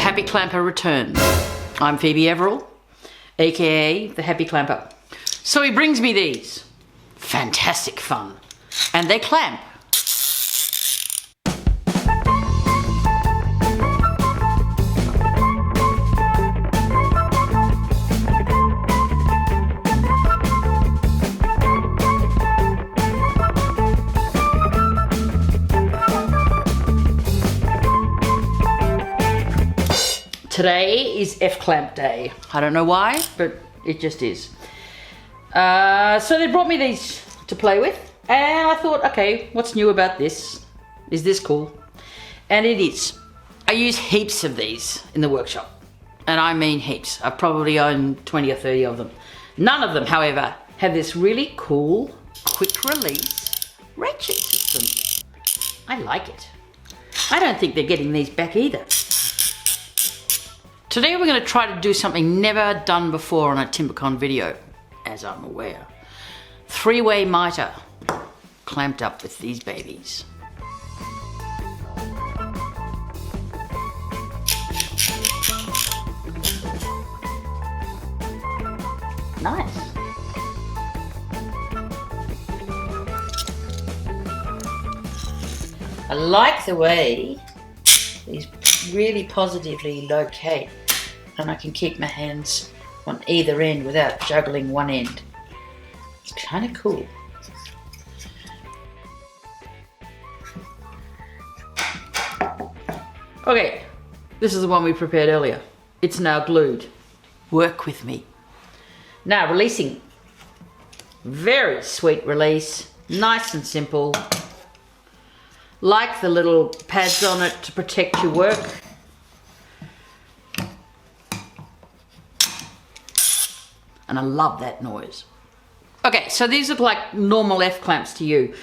Happy Clamper returns. I'm Phoebe Everall, aka the Happy Clamper. So he brings me these. Fantastic fun. And they clamp. Today is F-clamp day. I don't know why, but it just is. So they brought me these to play with, and I thought, okay, what's new about this? Is this cool? And it is. I use heaps of these in the workshop, and I mean heaps. I probably own 20 or 30 of them. None of them, however, have this really cool, quick release ratchet system. I like it. I don't think they're getting these back either. Today we're going to try to do something never done before on a Timbecon video, as I'm aware. Three-way mitre, clamped up with these babies. Nice. I like the way these really positively locate, and I can keep my hands on either end without juggling one end. It's kind of cool. Okay, this is the one we prepared earlier. It's now glued. Work with me. Now releasing. Very sweet release, nice and simple. Like the little pads on it to protect your work. And I love that noise. Okay, so these look like normal F-clamps to you,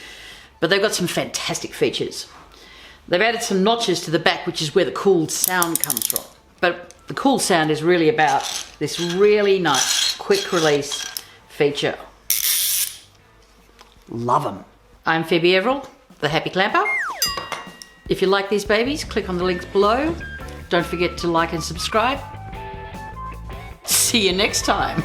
but they've got some fantastic features. They've added some notches to the back, which is where the cool sound comes from. But the cool sound is really about this really nice quick release feature. Love them. I'm Phoebe Everall, the Happy Clamper. If you like these babies, click on the links below. Don't forget to like and subscribe. See you next time.